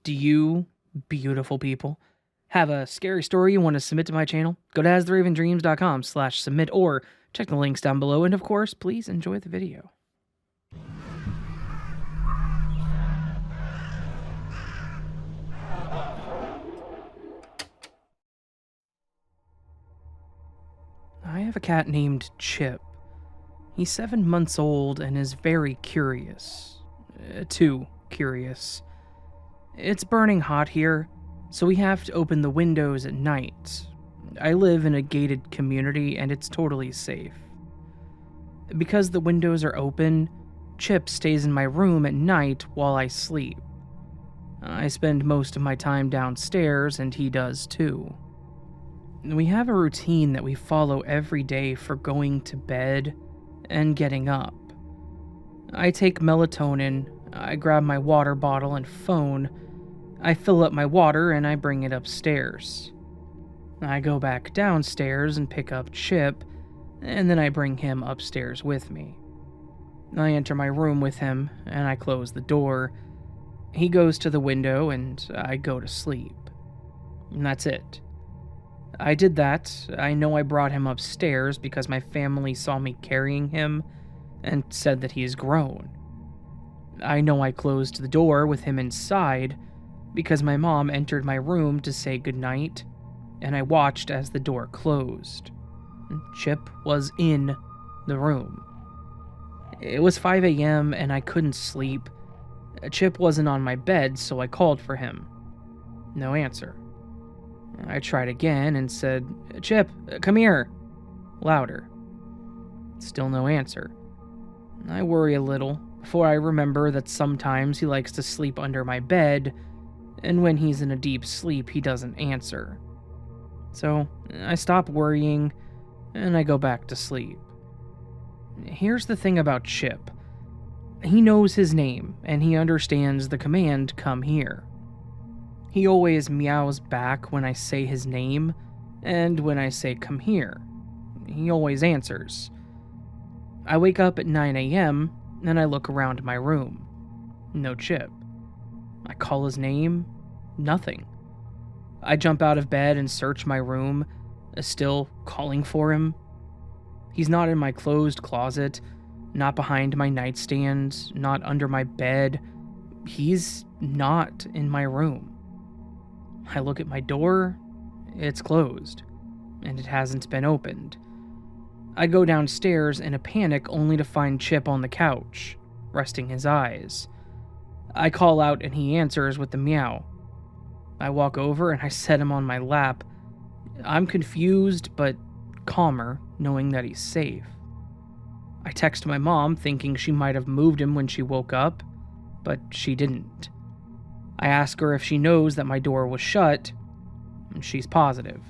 Do you, beautiful people, have a scary story you want to submit to my channel? Go to astheravendreams.com/submit or check the links down below, and of course, please enjoy the video. I have a cat named Chip. He's 7 months old and is very curious. Too curious. It's burning hot here, so we have to open the windows at night. I live in a gated community and it's totally safe. Because the windows are open, Chip stays in my room at night while I sleep. I spend most of my time downstairs and he does too. We have a routine that we follow every day for going to bed and getting up. I take melatonin, I grab my water bottle and phone, I fill up my water and I bring it upstairs. I go back downstairs and pick up Chip, and then I bring him upstairs with me. I enter my room with him and I close the door. He goes to the window and I go to sleep. And that's it. I did that. I know I brought him upstairs because my family saw me carrying him and said that he is grown. I know I closed the door with him inside because my mom entered my room to say goodnight, and I watched as the door closed. Chip was in the room. It was 5 a.m. and I couldn't sleep. Chip wasn't on my bed, so I called for him. No answer. I tried again and said, "Chip, come here." Louder. Still no answer. I worry a little, for I remember that sometimes he likes to sleep under my bed, and when he's in a deep sleep, he doesn't answer. So I stop worrying, and I go back to sleep. Here's the thing about Chip. He knows his name, and he understands the command, "Come here." He always meows back when I say his name, and when I say "come here," he always answers. I wake up at 9 a.m., and I look around my room. No Chip. I call his name. Nothing. I jump out of bed and search my room, still calling for him. He's not in my closed closet, not behind my nightstand, not under my bed. He's not in my room. I look at my door, it's closed, and it hasn't been opened. I go downstairs in a panic only to find Chip on the couch, resting his eyes. I call out and he answers with a meow. I walk over and I set him on my lap. I'm confused but calmer, knowing that he's safe. I text my mom thinking she might have moved him when she woke up, but she didn't. I ask her if she knows that my door was shut, and she's positive.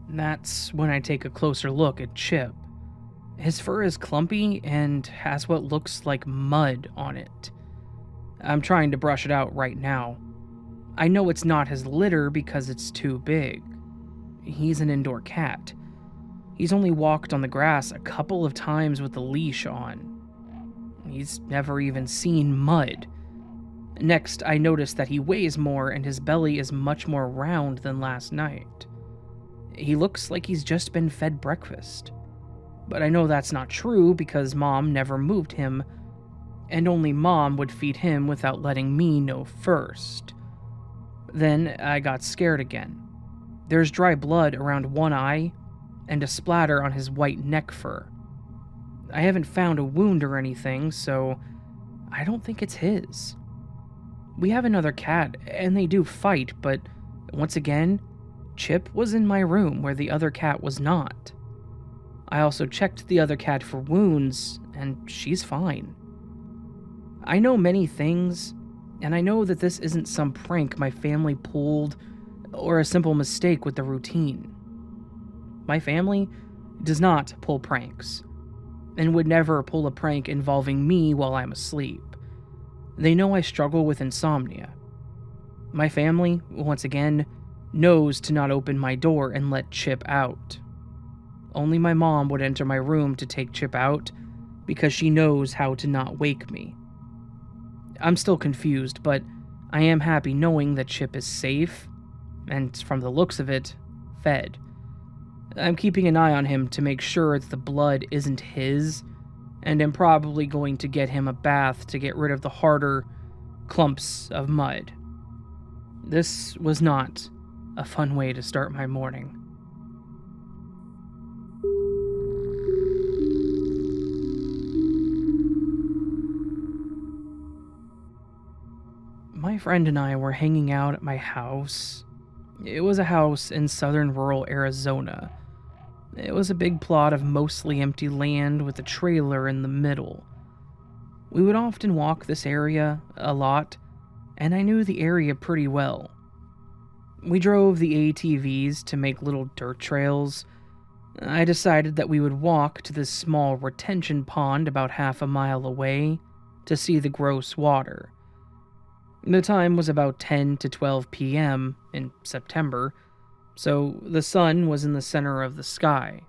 That's when I take a closer look at Chip. His fur is clumpy and has what looks like mud on it. I'm trying to brush it out right now. I know it's not his litter because it's too big. He's an indoor cat. He's only walked on the grass a couple of times with a leash on. He's never even seen mud. Next, I notice that he weighs more and his belly is much more round than last night. He looks like he's just been fed breakfast. But I know that's not true because Mom never moved him, and only Mom would feed him without letting me know first. Then I got scared again. There's dry blood around one eye and a splatter on his white neck fur. I haven't found a wound or anything, so I don't think it's his. We have another cat, and they do fight, but once again, Chip was in my room where the other cat was not. I also checked the other cat for wounds, and she's fine. I know many things, and I know that this isn't some prank my family pulled or a simple mistake with the routine. My family does not pull pranks, and would never pull a prank involving me while I'm asleep. They know I struggle with insomnia. My family, once again, knows to not open my door and let Chip out. Only my mom would enter my room to take Chip out because she knows how to not wake me. I'm still confused, but I am happy knowing that Chip is safe, and from the looks of it, fed. I'm keeping an eye on him to make sure that the blood isn't his, and am probably going to get him a bath to get rid of the harder clumps of mud. This was not a fun way to start my morning. My friend and I were hanging out at my house. It was a house in southern rural Arizona. It was a big plot of mostly empty land with a trailer in the middle. We would often walk this area a lot, and I knew the area pretty well. We drove the ATVs to make little dirt trails. I decided that we would walk to this small retention pond about half a mile away to see the gross water. The time was about 10 to 12 p.m. in September, so the sun was in the center of the sky.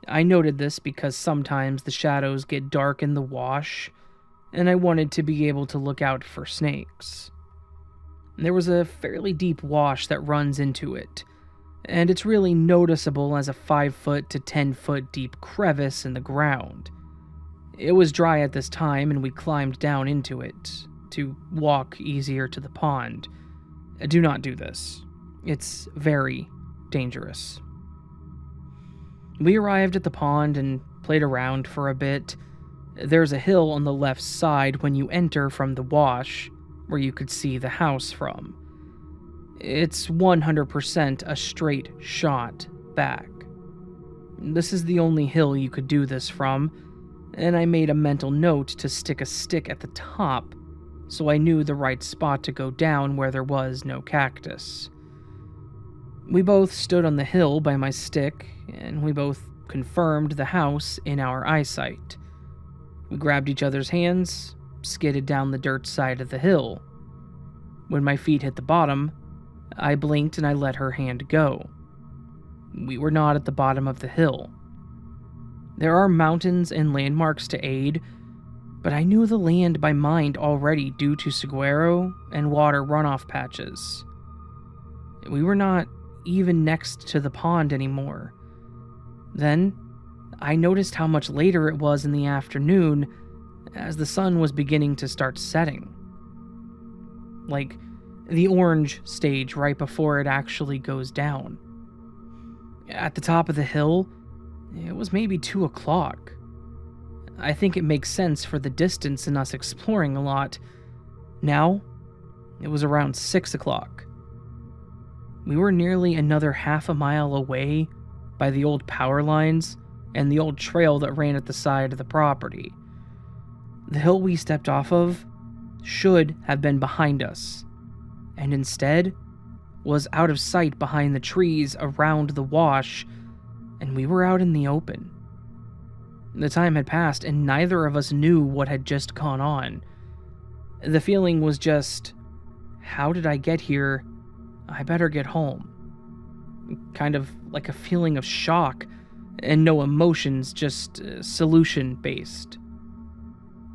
I noted this because sometimes the shadows get dark in the wash, and I wanted to be able to look out for snakes. There was a fairly deep wash that runs into it, and it's really noticeable as a 5-foot to 10-foot deep crevice in the ground. It was dry at this time, and we climbed down into it to walk easier to the pond. Do not do this. It's very dangerous. We arrived at the pond and played around for a bit. There's a hill on the left side when you enter from the wash, where you could see the house from. It's 100% a straight shot back. This is the only hill you could do this from, and I made a mental note to stick a stick at the top so I knew the right spot to go down where there was no cactus. We both stood on the hill by my stick, and we both confirmed the house in our eyesight. We grabbed each other's hands, skidded down the dirt side of the hill. When my feet hit the bottom, I blinked and I let her hand go. We were not at the bottom of the hill. There are mountains and landmarks to aid, but I knew the land by mind already due to saguaro and water runoff patches. We were not even next to the pond anymore. Then, I noticed how much later it was in the afternoon as the sun was beginning to start setting. Like, the orange stage right before it actually goes down. At the top of the hill, it was maybe 2 o'clock. I think it makes sense for the distance and us exploring a lot. Now, it was around 6 o'clock. We were nearly another half a mile away by the old power lines and the old trail that ran at the side of the property. The hill we stepped off of should have been behind us, and instead was out of sight behind the trees around the wash, and we were out in the open. The time had passed, and neither of us knew what had just gone on. The feeling was just, how did I get here? I better get home. Kind of like a feeling of shock, and no emotions, just solution-based.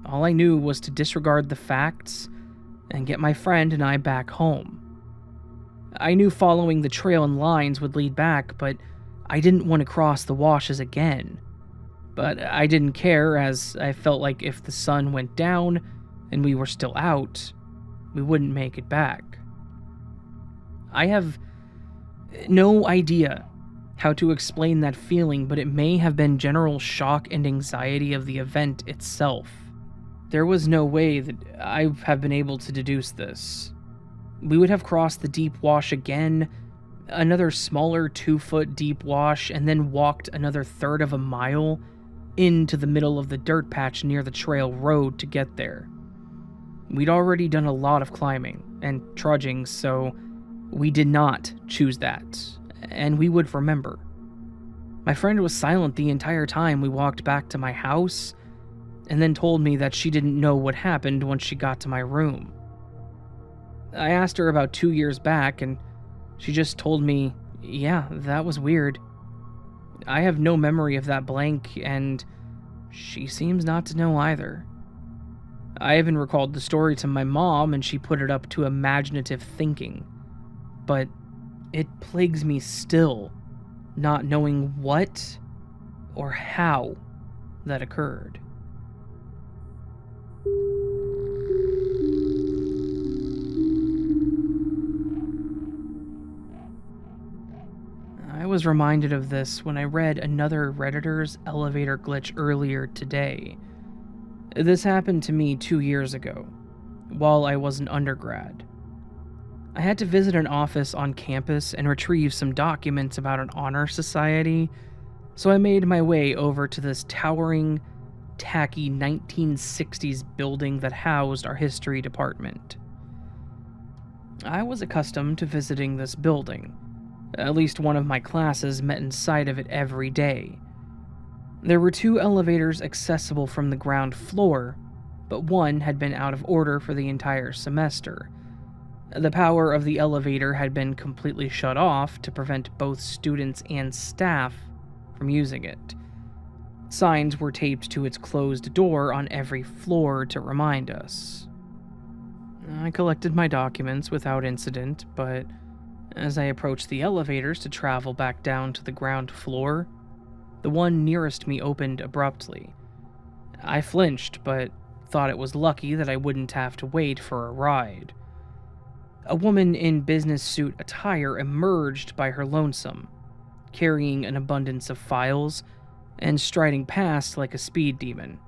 All I knew was to disregard the facts and get my friend and I back home. I knew following the trail and lines would lead back, but I didn't want to cross the washes again. But I didn't care, as I felt like if the sun went down and we were still out, we wouldn't make it back. I have no idea how to explain that feeling, but it may have been general shock and anxiety of the event itself. There was no way that I have been able to deduce this. We would have crossed the deep wash again, another smaller 2-foot deep wash, and then walked another third of a mile into the middle of the dirt patch near the trail road to get there. We'd already done a lot of climbing and trudging, so we did not choose that, and we would remember. My friend was silent the entire time we walked back to my house, and then told me that she didn't know what happened once she got to my room. I asked her about 2 years back, and she just told me, yeah, that was weird. I have no memory of that blank, and she seems not to know either. I even recalled the story to my mom and she put it up to imaginative thinking. But it plagues me still, not knowing what or how that occurred. I was reminded of this when I read another Redditor's elevator glitch earlier today. This happened to me 2 years ago, while I was an undergrad. I had to visit an office on campus and retrieve some documents about an honor society, so I made my way over to this towering, tacky 1960s building that housed our history department. I was accustomed to visiting this building. At least one of my classes met inside of it every day. There were 2 elevators accessible from the ground floor, but one had been out of order for the entire semester. The power of the elevator had been completely shut off to prevent both students and staff from using it. Signs were taped to its closed door on every floor to remind us. I collected my documents without incident, but as I approached the elevators to travel back down to the ground floor, the one nearest me opened abruptly. I flinched, but thought it was lucky that I wouldn't have to wait for a ride. A woman in business suit attire emerged by her lonesome, carrying an abundance of files and striding past like a speed demon.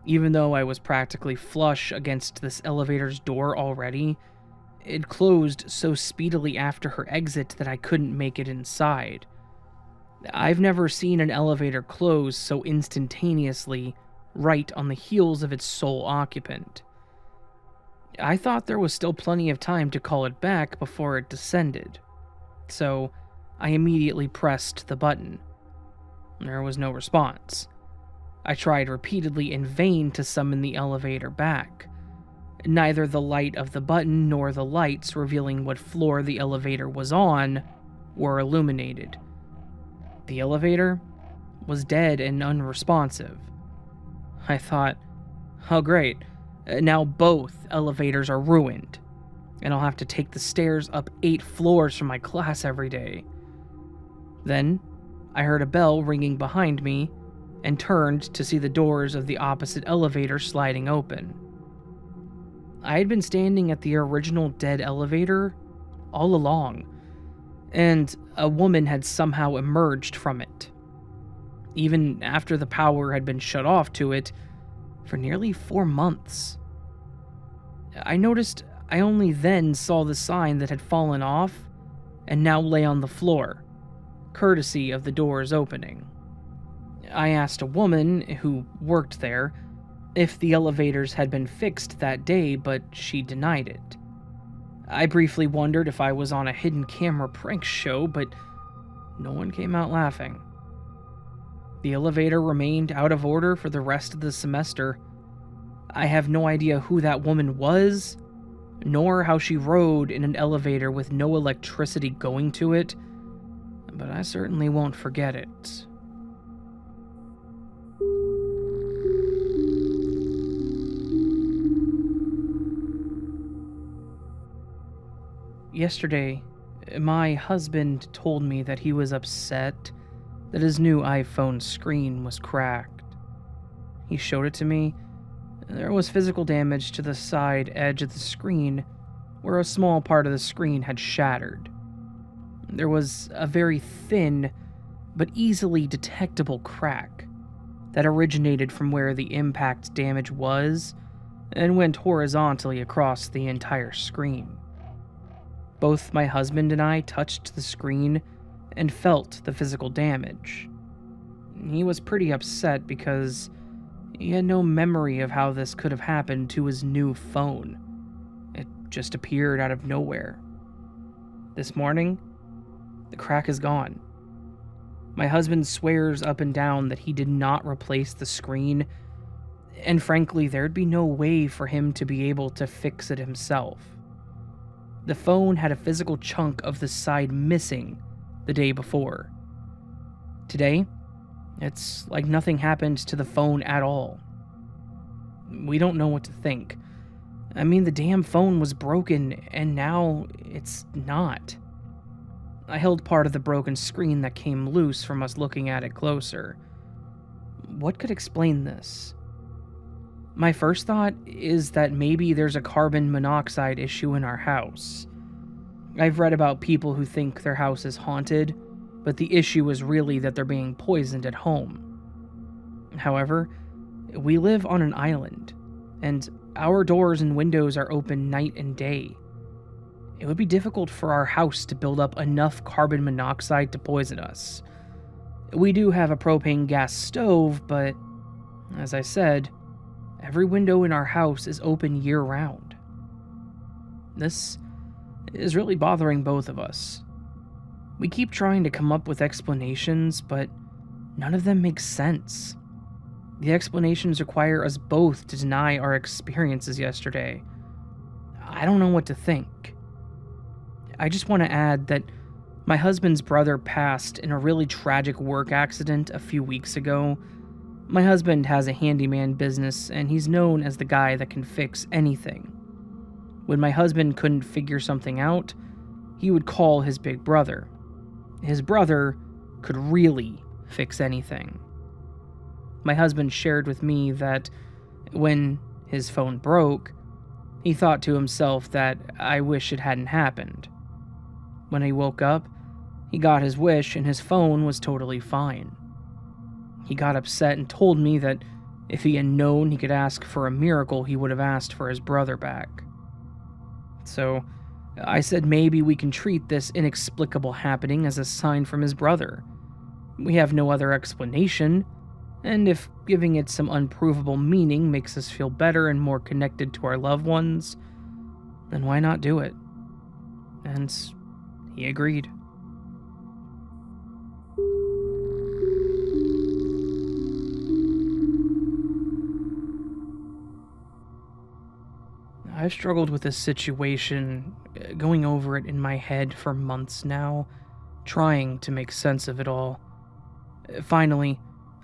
Even though I was practically flush against this elevator's door already, it closed so speedily after her exit that I couldn't make it inside. I've never seen an elevator close so instantaneously right on the heels of its sole occupant. I thought there was still plenty of time to call it back before it descended, so I immediately pressed the button. There was no response. I tried repeatedly in vain to summon the elevator back. Neither the light of the button nor the lights revealing what floor the elevator was on were illuminated. The elevator was dead and unresponsive. I thought, oh great, now both elevators are ruined, and I'll have to take the stairs up 8 floors from my class every day. Then, I heard a bell ringing behind me and turned to see the doors of the opposite elevator sliding open. I had been standing at the original dead elevator all along, and a woman had somehow emerged from it, even after the power had been shut off to it for nearly 4 months. I noticed I only then saw the sign that had fallen off and now lay on the floor, courtesy of the doors opening. I asked a woman who worked there if the elevators had been fixed that day, but she denied it. I briefly wondered if I was on a hidden camera prank show, but no one came out laughing. The elevator remained out of order for the rest of the semester. I have no idea who that woman was, nor how she rode in an elevator with no electricity going to it, but I certainly won't forget it. Yesterday, my husband told me that he was upset that his new iPhone screen was cracked. He showed it to me. There was physical damage to the side edge of the screen, where a small part of the screen had shattered. There was a very thin, but easily detectable crack that originated from where the impact damage was and went horizontally across the entire screen. Both my husband and I touched the screen and felt the physical damage. He was pretty upset because he had no memory of how this could have happened to his new phone. It just appeared out of nowhere. This morning, the crack is gone. My husband swears up and down that he did not replace the screen, and frankly, there'd be no way for him to be able to fix it himself. The phone had a physical chunk of the side missing the day before. Today, it's like nothing happened to the phone at all. We don't know what to think. I mean, the damn phone was broken, and now it's not. I held part of the broken screen that came loose from us looking at it closer. What could explain this? My first thought is that maybe there's a carbon monoxide issue in our house. I've read about people who think their house is haunted, but the issue is really that they're being poisoned at home. However, we live on an island, and our doors and windows are open night and day. It would be difficult for our house to build up enough carbon monoxide to poison us. We do have a propane gas stove, but, as I said, every window in our house is open year-round. This is really bothering both of us. We keep trying to come up with explanations, but none of them make sense. The explanations require us both to deny our experiences yesterday. I don't know what to think. I just want to add that my husband's brother passed in a really tragic work accident a few weeks ago. My husband has a handyman business, and he's known as the guy that can fix anything. When my husband couldn't figure something out, he would call his big brother. His brother could really fix anything. My husband shared with me that when his phone broke, he thought to himself that I wish it hadn't happened. When he woke up, he got his wish and his phone was totally fine. He got upset and told me that if he had known he could ask for a miracle, he would have asked for his brother back. So I said maybe we can treat this inexplicable happening as a sign from his brother. We have no other explanation, and if giving it some unprovable meaning makes us feel better and more connected to our loved ones, then why not do it? And he agreed. I've struggled with this situation, going over it in my head for months now, trying to make sense of it all. Finally,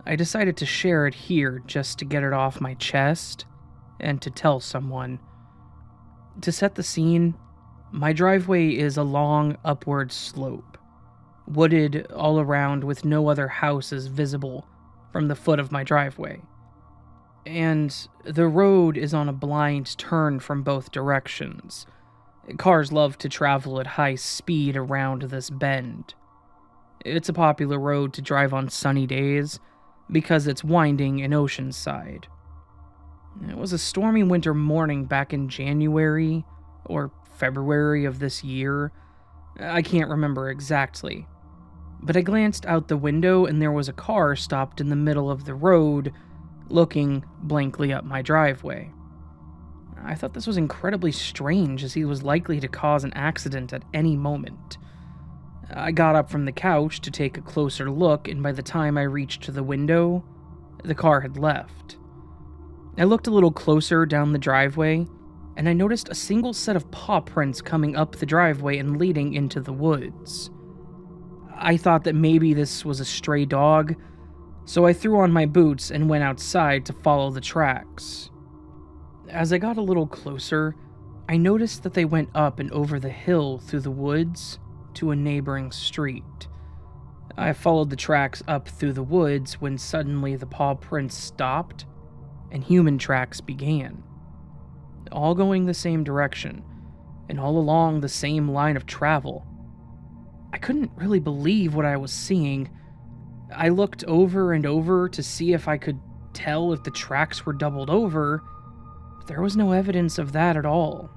I decided to share it here just to get it off my chest and to tell someone. To set the scene, my driveway is a long upward slope, wooded all around with no other houses visible from the foot of my driveway. And the road is on a blind turn from both directions. Cars love to travel at high speed around this bend. It's a popular road to drive on sunny days because it's winding and oceanside. It was a stormy winter morning back in January or February of this year. I can't remember exactly. But I glanced out the window and there was a car stopped in the middle of the road, looking blankly up my driveway. I thought this was incredibly strange, as he was likely to cause an accident at any moment. I got up from the couch to take a closer look, and by the time I reached the window, the car had left. I looked a little closer down the driveway, and I noticed a single set of paw prints coming up the driveway and leading into the woods. I thought that maybe this was a stray dog, so I threw on my boots and went outside to follow the tracks. As I got a little closer, I noticed that they went up and over the hill through the woods to a neighboring street. I followed the tracks up through the woods when suddenly the paw prints stopped and human tracks began, all going the same direction and all along the same line of travel. I couldn't really believe what I was seeing. I looked over and over to see if I could tell if the tracks were doubled over, but there was no evidence of that at all.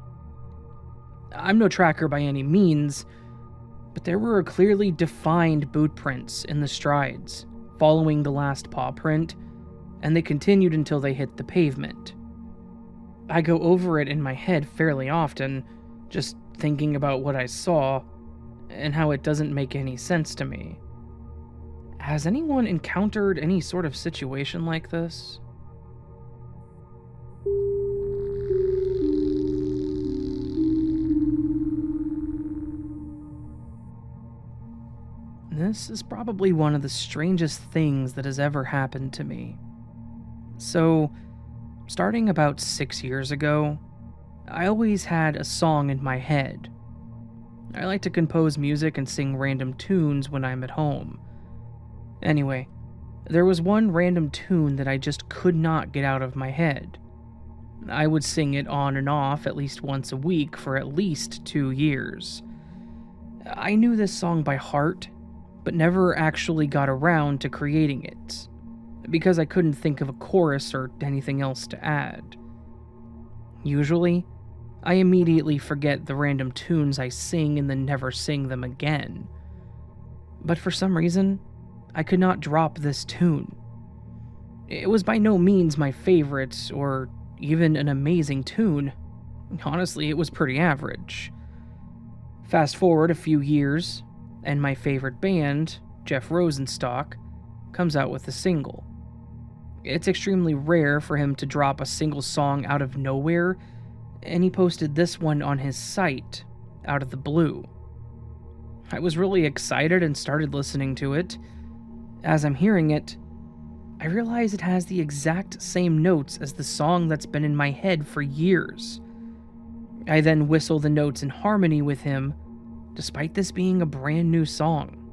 I'm no tracker by any means, but there were clearly defined boot prints in the strides, following the last paw print, and they continued until they hit the pavement. I go over it in my head fairly often, just thinking about what I saw, and how it doesn't make any sense to me. Has anyone encountered any sort of situation like this? This is probably one of the strangest things that has ever happened to me. So, starting about 6 years ago, I always had a song in my head. I like to compose music and sing random tunes when I'm at home. Anyway, there was one random tune that I just could not get out of my head. I would sing it on and off at least once a week for at least 2 years. I knew this song by heart, but never actually got around to creating it, because I couldn't think of a chorus or anything else to add. Usually, I immediately forget the random tunes I sing and then never sing them again. But for some reason, I could not drop this tune. It was by no means my favorite or even an amazing tune. Honestly, it was pretty average. Fast forward a few years, and my favorite band, Jeff Rosenstock, comes out with a single. It's extremely rare for him to drop a single song out of nowhere, and he posted this one on his site, out of the blue. I was really excited and started listening to it. As I'm hearing it, I realize it has the exact same notes as the song that's been in my head for years. I then whistle the notes in harmony with him, despite this being a brand new song.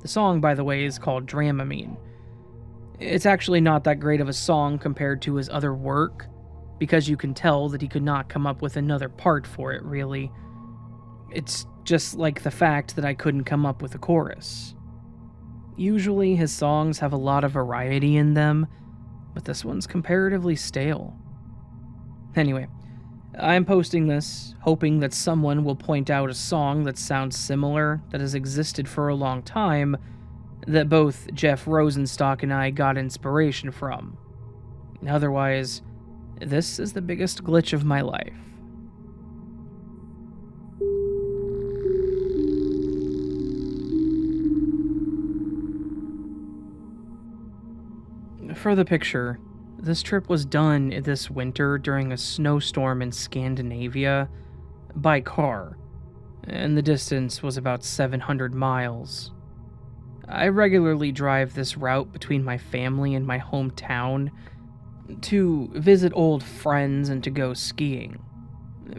The song, by the way, is called Dramamine. It's actually not that great of a song compared to his other work, because you can tell that he could not come up with another part for it, really. It's just like the fact that I couldn't come up with a chorus. Usually his songs have a lot of variety in them, but this one's comparatively stale. Anyway, I'm posting this, hoping that someone will point out a song that sounds similar, that has existed for a long time, that both Jeff Rosenstock and I got inspiration from. Otherwise, this is the biggest glitch of my life. For the picture, this trip was done this winter during a snowstorm in Scandinavia by car, and the distance was about 700 miles. I regularly drive this route between my family and my hometown to visit old friends and to go skiing,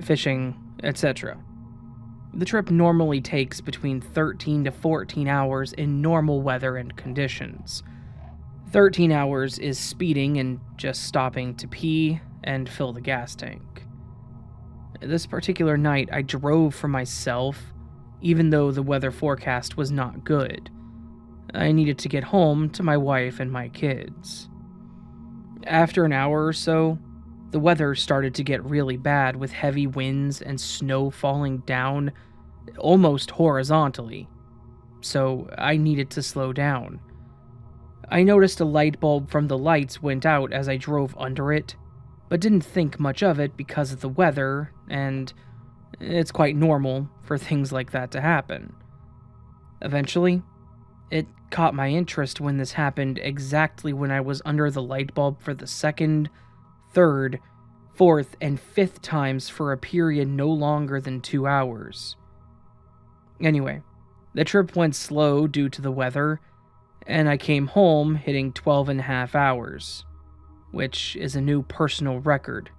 fishing, etc. The trip normally takes between 13 to 14 hours in normal weather and conditions. 13 hours is speeding and just stopping to pee and fill the gas tank. This particular night, I drove for myself, even though the weather forecast was not good. I needed to get home to my wife and my kids. After an hour or so, the weather started to get really bad with heavy winds and snow falling down almost horizontally, so I needed to slow down. I noticed a light bulb from the lights went out as I drove under it, but didn't think much of it because of the weather, and it's quite normal for things like that to happen. Eventually, it caught my interest when this happened exactly when I was under the light bulb for the second, third, fourth, and fifth times for a period no longer than 2 hours. Anyway, the trip went slow due to the weather, and I came home hitting 12.5 hours, which is a new personal record,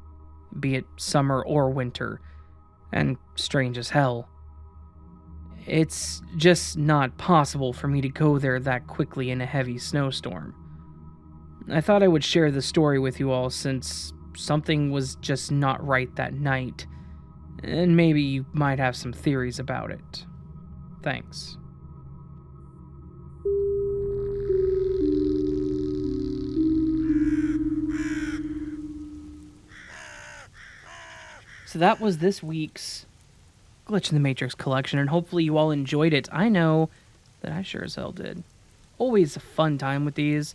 be it summer or winter, and strange as hell. It's just not possible for me to go there that quickly in a heavy snowstorm. I thought I would share the story with you all since something was just not right that night, and maybe you might have some theories about it. Thanks. So that was this week's Glitch in the Matrix collection, and hopefully you all enjoyed it. I know that I sure as hell did. Always a fun time with these.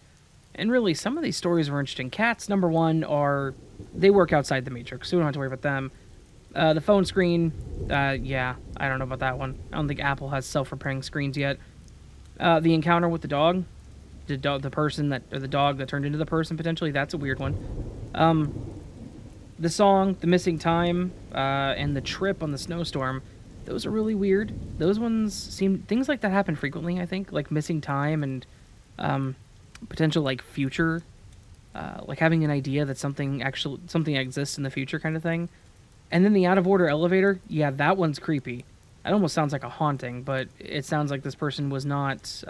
And really, some of these stories were interesting. Cats, number one, they work outside the Matrix, so we don't have to worry about them. The phone screen, yeah, I don't know about that one. I don't think Apple has self-repairing screens yet. The encounter with the dog, the dog that turned into the person, potentially, that's a weird one. The song, the missing time, and the trip on the snowstorm, those are really weird. Those ones things like that happen frequently, I think, like missing time and potential like future like having an idea that something exists in the future kind of thing. And then the out of order elevator, yeah, that one's creepy. It almost sounds like a haunting, but it sounds like this person was not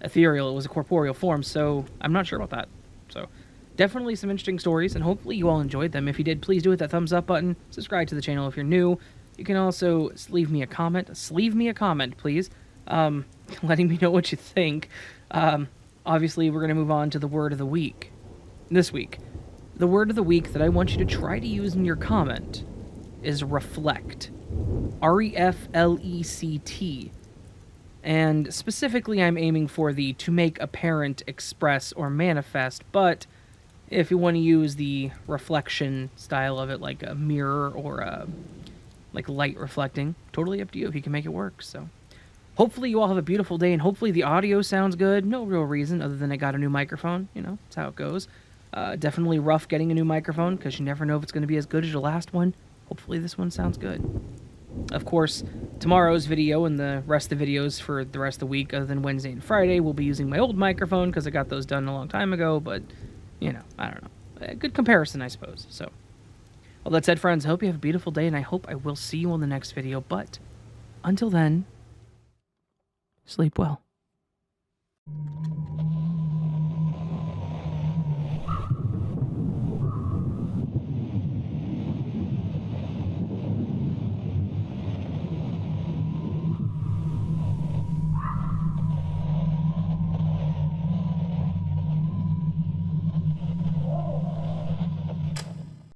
ethereal. It was a corporeal form, so I'm not sure about that. So definitely some interesting stories, and hopefully you all enjoyed them. If you did, please do hit that thumbs up button. Subscribe to the channel if you're new. You can also leave me a comment. Leave me a comment, please, letting me know what you think. Obviously, we're going to move on to the word of the week. This week, the word of the week that I want you to try to use in your comment is reflect. R-E-F-L-E-C-T. And specifically, I'm aiming for the to make apparent, express, or manifest, but if you want to use the reflection style of it, like a mirror or like light reflecting, totally up to you if you can make it work. So hopefully you all have a beautiful day, and hopefully the audio sounds good. No real reason other than I got a new microphone. You know, that's how it goes. Definitely rough getting a new microphone because you never know if it's going to be as good as your last one. Hopefully this one sounds good. Of course, tomorrow's video and the rest of the videos for the rest of the week, other than Wednesday and Friday, will be using my old microphone because I got those done a long time ago, but, you know, I don't know. A good comparison, I suppose. So, all that said, friends, I hope you have a beautiful day, and I hope I will see you on the next video, but until then, sleep well.